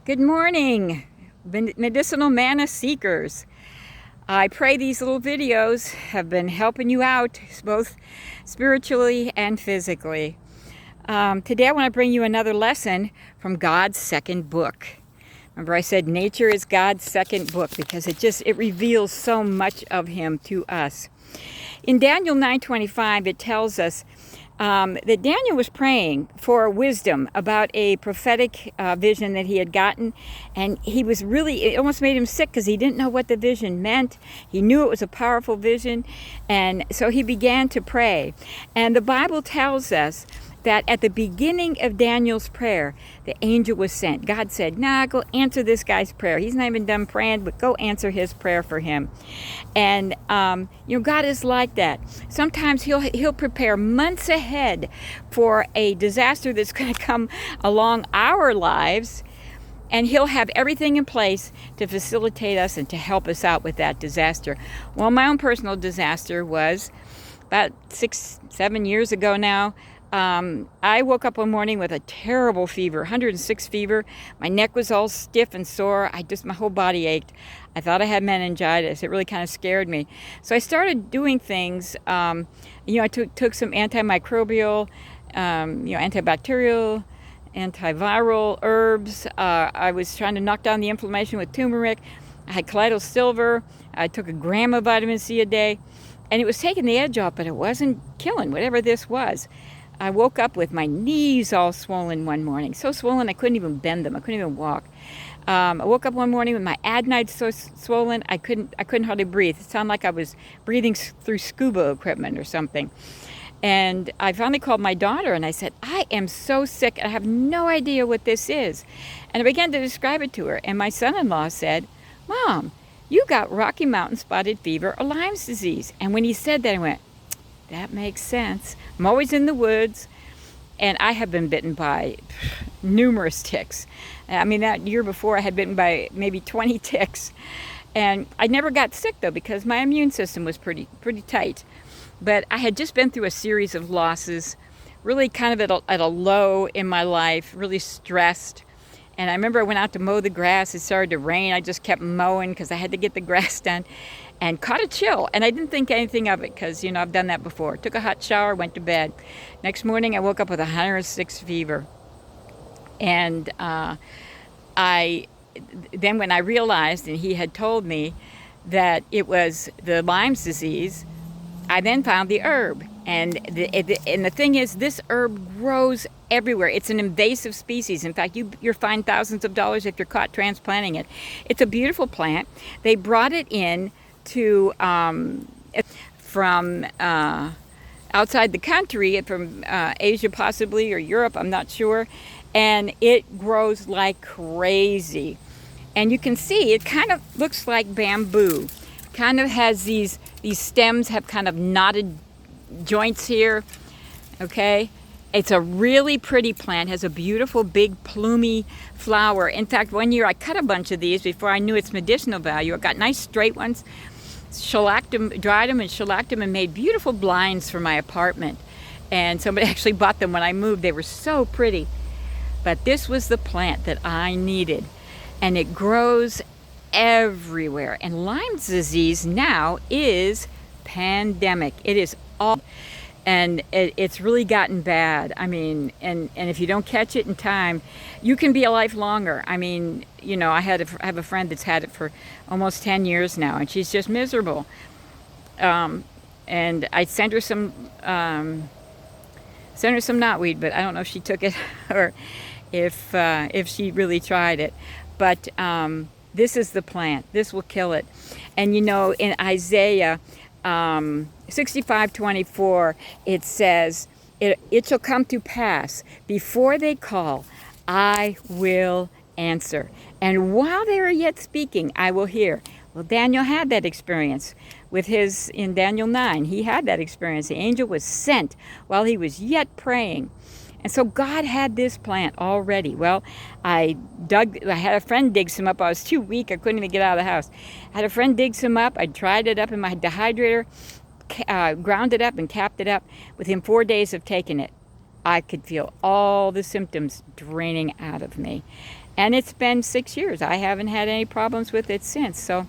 Good morning, medicinal manna seekers. I pray these little videos have been helping you out both spiritually and physically. Today I want to bring you another lesson from God's second book. Remember I said nature is God's second book because it reveals so much of him to us. In Daniel 9:25 it tells us that Daniel was praying for wisdom about a prophetic vision that he had gotten, and it almost made him sick because he didn't know what the vision meant. He knew it was a powerful vision, and so he began to pray. And the Bible tells us that at the beginning of Daniel's prayer, the angel was sent. God said, go answer this guy's prayer. He's not even done praying, but go answer his prayer for him. And, God is like that. Sometimes he'll prepare months ahead for a disaster that's going to come along our lives, and he'll have everything in place to facilitate us and to help us out with that disaster. Well, my own personal disaster was about 6-7 years ago now. I woke up one morning with a terrible fever, 106 fever. My neck was all stiff and sore. My whole body ached. I thought I had meningitis. It really kind of scared me. So I started doing things. I took some antimicrobial, antibacterial, antiviral herbs. I was trying to knock down the inflammation with turmeric. I had colloidal silver. I took 1 gram of vitamin C a day. And it was taking the edge off, but it wasn't killing whatever this was. I woke up with my knees all swollen one morning. So swollen I couldn't even bend them. I couldn't even walk. I woke up one morning with my adenites so swollen I couldn't hardly breathe. It sounded like I was breathing through scuba equipment or something. And I finally called my daughter and I said, I am so sick. I have no idea what this is. And I began to describe it to her. And my son-in-law said, Mom, you got Rocky Mountain spotted fever or Lyme's disease. And when he said that, I went, that makes sense. I'm always in the woods, and I have been bitten by numerous ticks. That year before I had bitten by maybe 20 ticks. And I never got sick, though, because my immune system was pretty tight. But I had just been through a series of losses, really kind of at a low in my life, really stressed. And I remember I went out to mow the grass. It started to rain. I just kept mowing because I had to get the grass done, and caught a chill. And I didn't think anything of it because, I've done that before. Took a hot shower, went to bed. Next morning, I woke up with 106 fever. And then when I realized, and he had told me that it was the Lyme's disease, I then found the herb. And the thing is, this herb grows everywhere. It's an invasive species. In fact, you're fined thousands of dollars if you're caught transplanting it. It's a beautiful plant. They brought it in from outside the country, from Asia possibly, or Europe, I'm not sure. And it grows like crazy. And you can see it kind of looks like bamboo. Kind of has these stems have kind of knotted joints here, okay? It's a really pretty plant, has a beautiful big plumy flower. In fact, one year I cut a bunch of these before I knew its medicinal value. I got nice straight ones, dried them and shellacked them and made beautiful blinds for my apartment. And somebody actually bought them when I moved. They were so pretty. But this was the plant that I needed. And it grows everywhere. And Lyme's disease now is pandemic. It is all, and it's really gotten bad. And if you don't catch it in time, you can be a life longer. I have a friend that's had it for almost 10 years now, and she's just miserable. And I sent her some knotweed, but I don't know if she took it or if she really tried it. But this is the plant. This will kill it. And in Isaiah 65:24, it says, it shall come to pass, before they call, I will answer. And while they are yet speaking, I will hear. Well, Daniel had that experience in Daniel 9. He had that experience. The angel was sent while he was yet praying. And so God had this plant already. Well, I had a friend dig some up. I was too weak. I couldn't even get out of the house. I had a friend dig some up. I dried it up in my dehydrator, ground it up and capped it up. Within 4 days of taking it, I could feel all the symptoms draining out of me. And it's been 6 years. I haven't had any problems with it since. So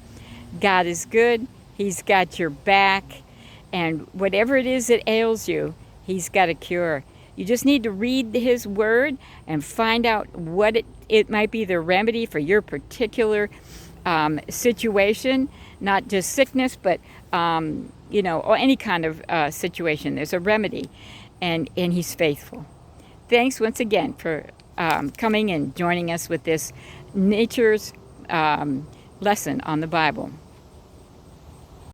God is good. He's got your back. And whatever it is that ails you, He's got a cure. You just need to read His Word and find out what it might be the remedy for your particular situation. Not just sickness, but, or any kind of situation. There's a remedy. And He's faithful. Thanks once again for coming and joining us with this nature's lesson on the Bible.